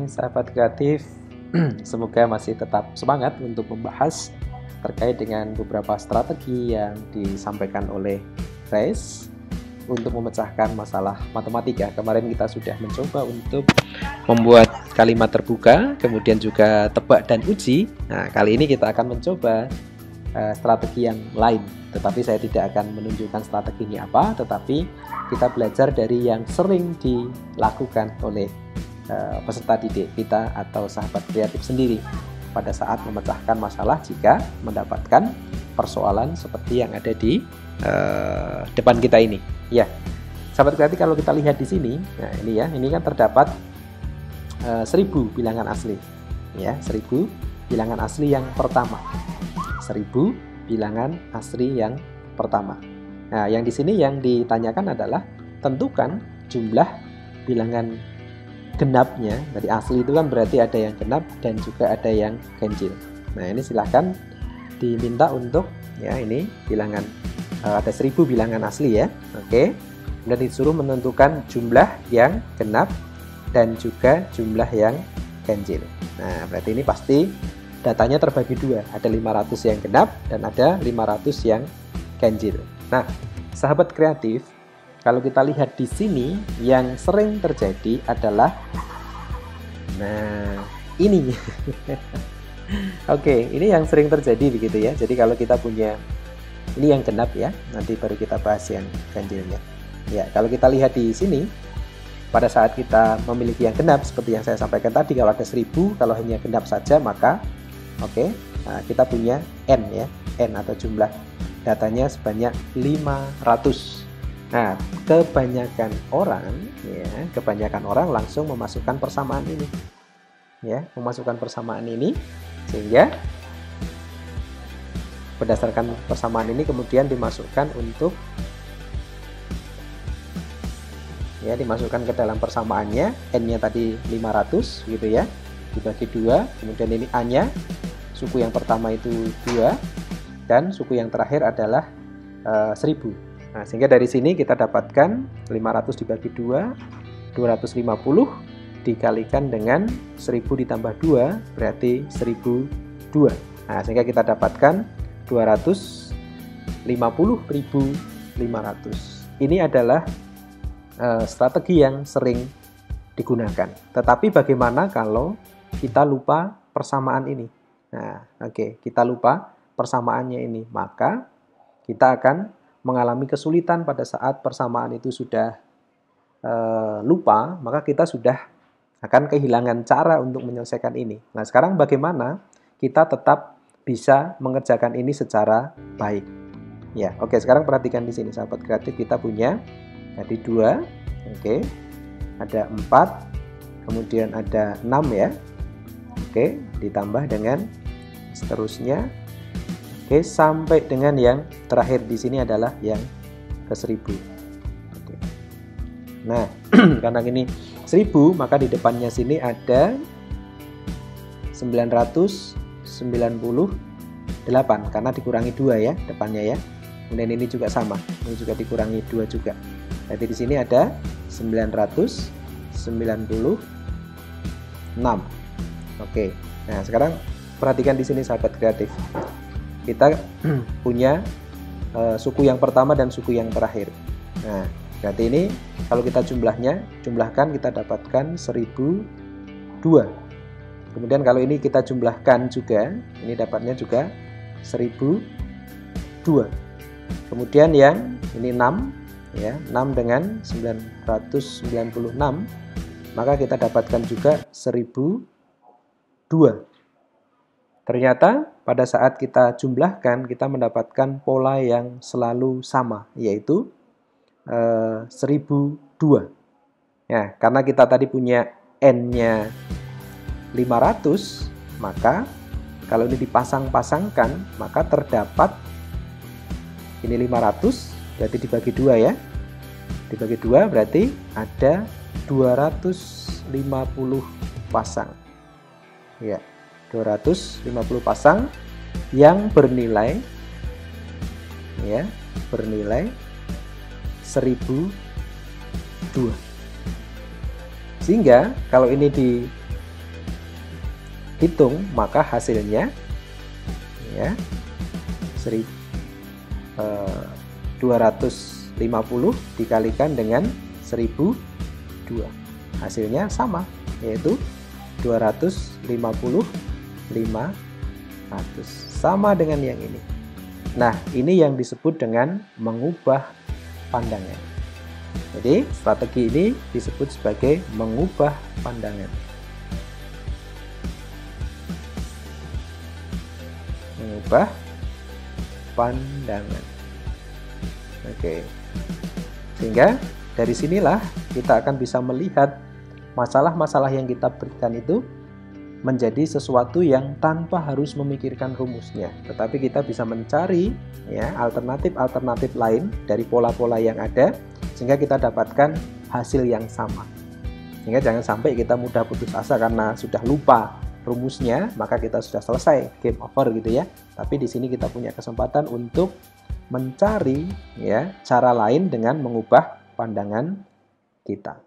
Sahabat kreatif, semoga masih tetap semangat untuk membahas terkait dengan beberapa strategi yang disampaikan oleh Grace untuk memecahkan masalah matematika. Kemarin kita sudah mencoba untuk membuat kalimat terbuka, kemudian juga tebak dan uji. Nah, kali ini kita akan mencoba strategi yang lain, tetapi saya tidak akan menunjukkan strateginya apa, tetapi kita belajar dari yang sering dilakukan oleh peserta didik kita atau sahabat kreatif sendiri pada saat memecahkan masalah jika mendapatkan persoalan seperti yang ada di depan kita ini. Ya, sahabat kreatif, kalau kita lihat di sini, nah ini ya, ini kan terdapat 1000 bilangan asli, ya, 1000 bilangan asli yang pertama, 1000 bilangan asli yang pertama. Nah, yang di sini yang ditanyakan adalah tentukan jumlah bilangan genapnya. Dari asli itu kan berarti ada yang genap dan juga ada yang ganjil. Nah, ini silahkan diminta untuk, ya, ini bilangan, ada 1000 bilangan asli ya. Oke, dan disuruh menentukan jumlah yang genap dan juga jumlah yang ganjil. Nah, berarti ini pasti datanya terbagi dua, ada 500 yang genap dan ada 500 yang ganjil. Nah, sahabat kreatif, kalau kita lihat di sini yang sering terjadi adalah, nah ini. Oke, ini yang sering terjadi begitu ya. Jadi kalau kita punya ini yang genap ya, nanti baru kita bahas yang ganjilnya. Ya, kalau kita lihat di sini, pada saat kita memiliki yang genap seperti yang saya sampaikan tadi, kalau ada 1000, kalau hanya genap saja maka oke, nah, kita punya N ya, N atau jumlah datanya sebanyak 500. Nah, kebanyakan orang langsung memasukkan persamaan ini. Ya, memasukkan persamaan ini, sehingga berdasarkan persamaan ini kemudian dimasukkan untuk, ya, dimasukkan ke dalam persamaannya. N-nya tadi 500 gitu ya, dibagi 2, kemudian ini A-nya, suku yang pertama itu 2 dan suku yang terakhir adalah 1000. Nah, sehingga dari sini kita dapatkan 500 dibagi 2, 250 dikalikan dengan 1000 ditambah 2 berarti 1002. Nah, sehingga kita dapatkan 250.500. Ini adalah strategi yang sering digunakan. Tetapi bagaimana kalau kita lupa persamaan ini? Nah, oke, kita lupa persamaannya ini, maka kita akan mengalami kesulitan pada saat persamaan itu sudah lupa, maka kita sudah akan kehilangan cara untuk menyelesaikan ini. Nah, sekarang bagaimana kita tetap bisa mengerjakan ini secara baik? Ya, oke, sekarang perhatikan di sini sahabat kreatif, kita punya tadi 2, oke, ada 4, kemudian ada 6 ya. Oke, ditambah dengan seterusnya. Oke, sampai dengan yang terakhir di sini adalah yang ke 1000. Oke. Nah, karena ini 1000, maka di depannya sini ada 998 karena dikurangi 2 ya depannya ya. Kemudian ini juga sama, ini juga dikurangi 2 juga. Jadi di sini ada 996. Oke. Nah, sekarang perhatikan di sini sahabat kreatif. Kita punya suku yang pertama dan suku yang terakhir. Nah, berarti ini kalau kita jumlahkan kita dapatkan 1002. Kemudian kalau ini kita jumlahkan juga, ini dapatnya juga 1002. Kemudian yang ini 6 ya, 6 dengan 996, maka kita dapatkan juga 1002. Ternyata pada saat kita jumlahkan, kita mendapatkan pola yang selalu sama, yaitu 1002. Ya, karena kita tadi punya N-nya 500, maka kalau ini dipasang-pasangkan, maka terdapat ini 500, berarti dibagi 2 ya. Dibagi 2 berarti ada 250 pasang. Ya. 250 pasang yang bernilai ya, bernilai 1002. Sehingga kalau ini dihitung, maka hasilnya ya 250 dikalikan dengan 1002. Hasilnya sama, yaitu 250 500. Sama dengan yang ini. Nah, ini yang disebut dengan mengubah pandangan. Jadi, strategi ini disebut sebagai mengubah pandangan. Mengubah pandangan. Oke. Sehingga dari sinilah kita akan bisa melihat masalah-masalah yang kita berikan itu menjadi sesuatu yang tanpa harus memikirkan rumusnya, tetapi kita bisa mencari ya alternatif-alternatif lain dari pola-pola yang ada sehingga kita dapatkan hasil yang sama. Sehingga jangan sampai kita mudah putus asa karena sudah lupa rumusnya, maka kita sudah selesai, game over gitu ya. Tapi di sini kita punya kesempatan untuk mencari ya cara lain dengan mengubah pandangan kita.